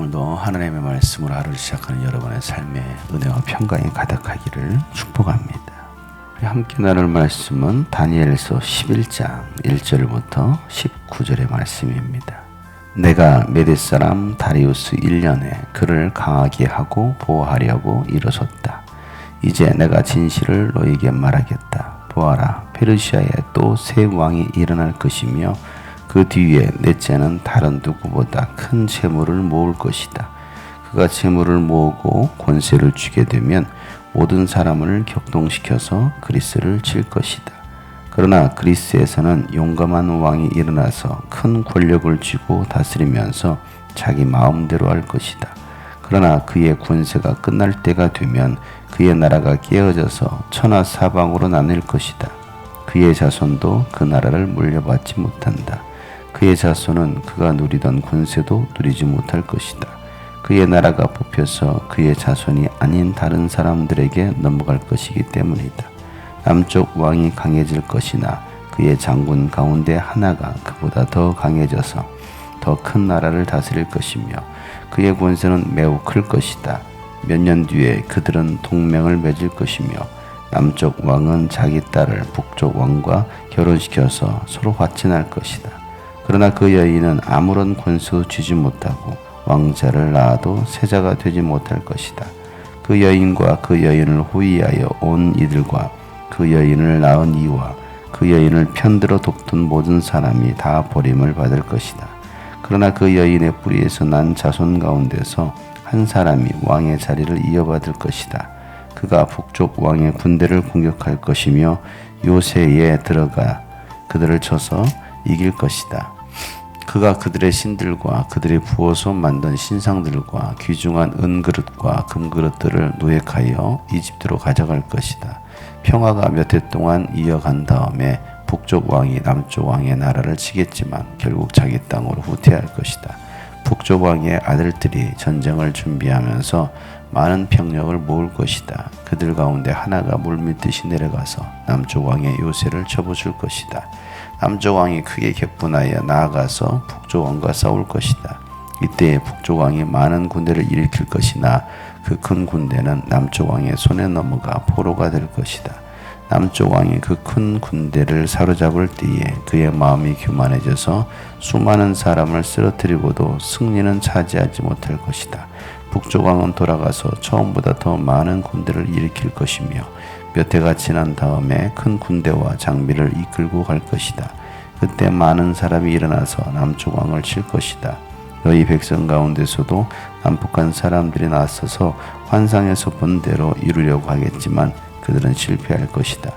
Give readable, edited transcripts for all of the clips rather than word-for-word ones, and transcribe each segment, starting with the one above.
오늘도 하나님의 말씀으로 하루를 시작하는 여러분의 삶에 은혜와 평강이 가득하기를 축복합니다. 함께 나눌 말씀은 다니엘서 11장 1절부터 19절의 말씀입니다. 내가 메대 사람 다리우스 1년에 그를 강하게 하고 보호하려고 일어섰다. 이제 내가 진실을 너에게 말하겠다. 보아라, 페르시아에 또 새 왕이 일어날 것이며 그 뒤에 넷째는 다른 누구보다 큰 재물을 모을 것이다. 그가 재물을 모으고 권세를 쥐게 되면 모든 사람을 격동시켜서 그리스를 칠 것이다. 그러나 그리스에서는 용감한 왕이 일어나서 큰 권력을 쥐고 다스리면서 자기 마음대로 할 것이다. 그러나 그의 권세가 끝날 때가 되면 그의 나라가 깨어져서 천하 사방으로 나뉠 것이다. 그의 자손도 그 나라를 물려받지 못한다. 그의 자손은 그가 누리던 권세도 누리지 못할 것이다. 그의 나라가 뽑혀서 그의 자손이 아닌 다른 사람들에게 넘어갈 것이기 때문이다. 남쪽 왕이 강해질 것이나 그의 장군 가운데 하나가 그보다 더 강해져서 더 큰 나라를 다스릴 것이며 그의 권세는 매우 클 것이다. 몇 년 뒤에 그들은 동맹을 맺을 것이며 남쪽 왕은 자기 딸을 북쪽 왕과 결혼시켜서 서로 화친할 것이다. 그러나 그 여인은 아무런 권세도 쥐지 못하고 왕자를 낳아도 세자가 되지 못할 것이다. 그 여인과 그 여인을 호위하여 온 이들과 그 여인을 낳은 이와 그 여인을 편들어 돕던 모든 사람이 다 버림을 받을 것이다. 그러나 그 여인의 뿌리에서 난 자손 가운데서 한 사람이 왕의 자리를 이어받을 것이다. 그가 북쪽 왕의 군대를 공격할 것이며 요새에 들어가 그들을 쳐서 이길 것이다. 그가 그들의 신들과 그들이 부어서 만든 신상들과 귀중한 은그릇과 금그릇들을 노획하여 이집트로 가져갈 것이다. 평화가 몇 해 동안 이어간 다음에 북쪽 왕이 남쪽 왕의 나라를 치겠지만 결국 자기 땅으로 후퇴할 것이다. 북쪽 왕의 아들들이 전쟁을 준비하면서 많은 병력을 모을 것이다. 그들 가운데 하나가 물밀듯이 내려가서 남쪽 왕의 요새를 쳐부술 것이다. 남쪽 왕이 크게 격분하여 나아가서 북쪽 왕과 싸울 것이다. 이때 북쪽 왕이 많은 군대를 일으킬 것이나 그 큰 군대는 남쪽 왕의 손에 넘어가 포로가 될 것이다. 남쪽 왕이 그 큰 군대를 사로잡을 때에 그의 마음이 교만해져서 수많은 사람을 쓰러뜨리고도 승리는 차지하지 못할 것이다. 북쪽 왕은 돌아가서 처음보다 더 많은 군대를 일으킬 것이며 몇 해가 지난 다음에 큰 군대와 장비를 이끌고 갈 것이다. 그때 많은 사람이 일어나서 남쪽 왕을 칠 것이다. 너희 백성 가운데서도 남북한 사람들이 나서서 환상에서 본 대로 이루려고 하겠지만 그들은 실패할 것이다.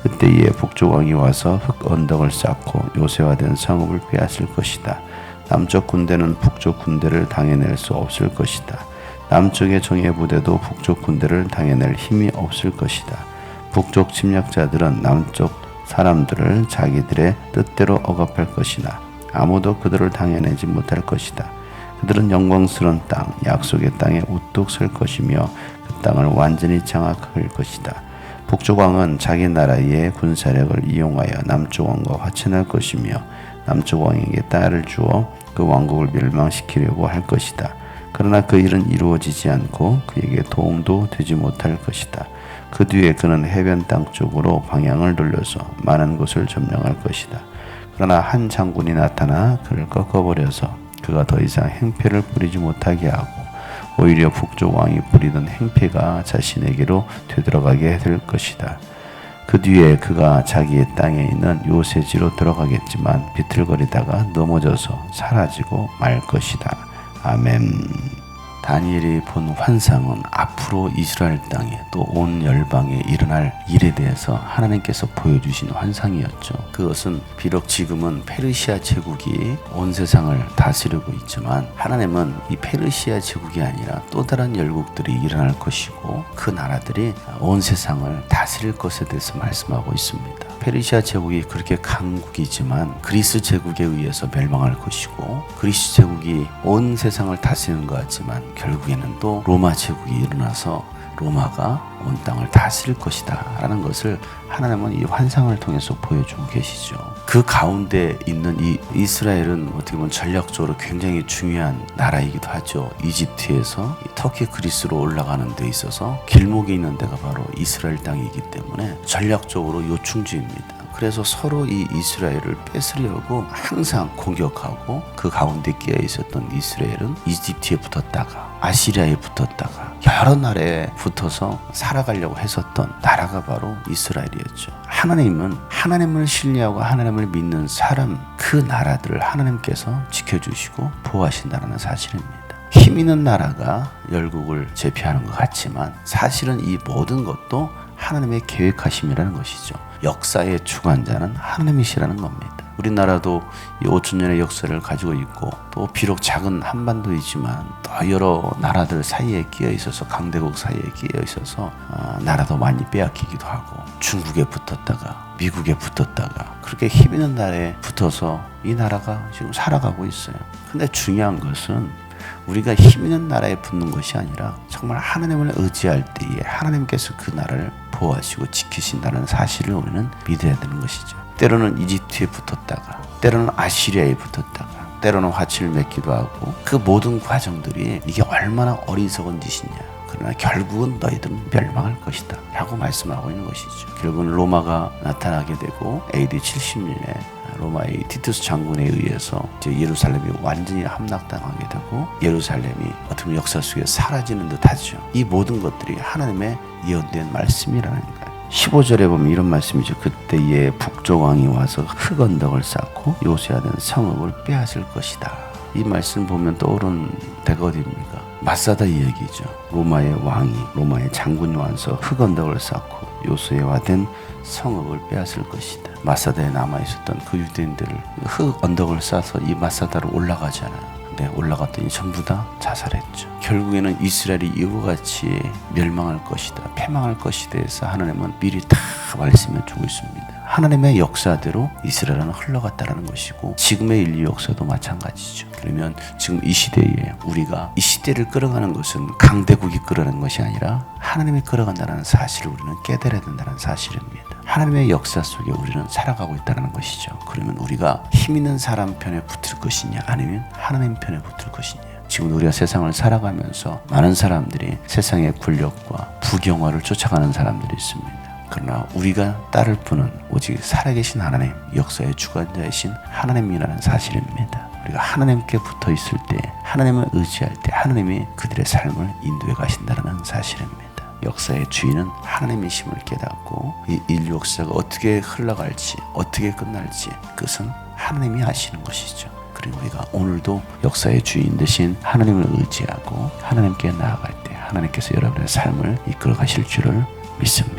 그때에 북쪽 왕이 와서 흙 언덕을 쌓고 요새화된 성읍을 빼앗을 것이다. 남쪽 군대는 북쪽 군대를 당해낼 수 없을 것이다. 남쪽의 정예 부대도 북쪽 군대를 당해낼 힘이 없을 것이다. 북쪽 침략자들은 남쪽 사람들을 자기들의 뜻대로 억압할 것이나 아무도 그들을 당해내지 못할 것이다. 그들은 영광스러운 땅, 약속의 땅에 우뚝 설 것이며 그 땅을 완전히 장악할 것이다. 북쪽 왕은 자기 나라의 군사력을 이용하여 남쪽 왕과 화친할 것이며 남쪽 왕에게 딸을 주어 그 왕국을 멸망시키려고 할 것이다. 그러나 그 일은 이루어지지 않고 그에게 도움도 되지 못할 것이다. 그 뒤에 그는 해변 땅 쪽으로 방향을 돌려서 많은 곳을 점령할 것이다. 그러나 한 장군이 나타나 그를 꺾어버려서 그가 더 이상 행패를 부리지 못하게 하고 오히려 북쪽 왕이 부리던 행패가 자신에게로 되돌아가게 될 것이다. 그 뒤에 그가 자기의 땅에 있는 요새지로 들어가겠지만 비틀거리다가 넘어져서 사라지고 말 것이다. 아멘. 다니엘이 본 환상은 앞으로 이스라엘 땅에 또 온 열방에 일어날 일에 대해서 하나님께서 보여주신 환상이었죠. 그것은 비록 지금은 페르시아 제국이 온 세상을 다스리고 있지만 하나님은 이 페르시아 제국이 아니라 또 다른 열국들이 일어날 것이고 그 나라들이 온 세상을 다스릴 것에 대해서 말씀하고 있습니다. 페르시아 제국이 그렇게 강국이지만 그리스 제국에 의해서 멸망할 것이고 그리스 제국이 온 세상을 다스리는 것 같지만 결국에는 또 로마 제국이 일어나서 로마가 온 땅을 다스릴 것이다 라는 것을 하나님은 이 환상을 통해서 보여주고 계시죠. 그 가운데 있는 이 이스라엘은 어떻게 보면 전략적으로 굉장히 중요한 나라이기도 하죠. 이집트에서 터키 그리스로 올라가는 데 있어서 길목에 있는 데가 바로 이스라엘 땅이기 때문에 전략적으로 요충지입니다. 그래서 서로 이 이스라엘을 뺏으려고 항상 공격하고 그 가운데 끼어 있었던 이스라엘은 이집트에 붙었다가 아시리아에 붙었다가 여러 나라에 붙어서 살아가려고 했었던 나라가 바로 이스라엘이었죠. 하나님은 하나님을 신뢰하고 하나님을 믿는 사람 그 나라들을 하나님께서 지켜주시고 보호하신다는 사실입니다. 힘 있는 나라가 열국을 제패하는 것 같지만 사실은 이 모든 것도 하나님의 계획하심이라는 것이죠. 역사의 주관자는 하나님이시라는 겁니다. 우리나라도 이 5천년의 역사를 가지고 있고 또 비록 작은 한반도이지만 또 여러 나라들 사이에 끼어 있어서 강대국 사이에 끼어 있어서 나라도 많이 빼앗기기도 하고 중국에 붙었다가 미국에 붙었다가 그렇게 힘 있는 나라에 붙어서 이 나라가 지금 살아가고 있어요. 근데 중요한 것은 우리가 힘 있는 나라에 붙는 것이 아니라 정말 하나님을 의지할 때에 하나님께서 그 나라를 보호하시고 지키신다는 사실을 우리는 믿어야 되는 것이죠. 때로는 이집트에 붙었다가 때로는 아시리아에 붙었다가 때로는 화치를 맺기도 하고 그 모든 과정들이 이게 얼마나 어리석은 짓이냐. 그러나 결국은 너희들은 멸망할 것이다 라고 말씀하고 있는 것이죠. 결국은 로마가 나타나게 되고 AD 70년에 로마의 티투스 장군에 의해서 이제 예루살렘이 완전히 함락당하게 되고 예루살렘이 어떻게 보면 역사 속에 사라지는 듯하죠. 이 모든 것들이 하나님의 예언된 말씀이라는 거예요. 15절에 보면 이런 말씀이죠. 그때에 북쪽 왕이 와서 흙 언덕을 쌓고 요새화된 성읍을 빼앗을 것이다. 이 말씀 보면 떠오르는 데가 어디입니까? 마사다 이야기죠. 로마의 왕이 로마의 장군이 와서 흙 언덕을 쌓고 요새화된 성읍을 빼앗을 것이다. 마사다에 남아있었던 그 유대인들을 흙 언덕을 쌓아서 이 마사다로 올라가잖아요. 근데 올라갔더니 전부 다 자살했죠. 결국에는 이스라엘이 이와 같이 멸망할 것이다, 패망할 것이다 해서 하나님은 미리 다 말씀해 주고 있습니다. 하나님의 역사대로 이스라엘은 흘러갔다는 것이고 지금의 인류 역사도 마찬가지죠. 그러면 지금 이 시대에 우리가 이 시대를 끌어가는 것은 강대국이 끌어가는 것이 아니라 하나님이 끌어간다는 사실을 우리는 깨달아야 된다는 사실입니다. 하나님의 역사 속에 우리는 살아가고 있다는 것이죠. 그러면 우리가 힘 있는 사람 편에 붙을 것이냐 아니면 하나님 편에 붙을 것이냐. 지금 우리가 세상을 살아가면서 많은 사람들이 세상의 권력과 부경화를 쫓아가는 사람들이 있습니다. 그러나 우리가 따를 분은 오직 살아계신 하나님, 역사의 주관자이신 하나님이라는 사실입니다. 우리가 하나님께 붙어 있을 때, 하나님을 의지할 때 하나님이 그들의 삶을 인도해 가신다는 사실입니다. 역사의 주인은 하나님이심을 깨닫고 이 인류 역사가 어떻게 흘러갈지, 어떻게 끝날지 그것은 하나님이 아시는 것이죠. 그리고 우리가 오늘도 역사의 주인 되신 하나님을 의지하고 하나님께 나아갈 때 하나님께서 여러분의 삶을 이끌어 가실 줄을 믿습니다.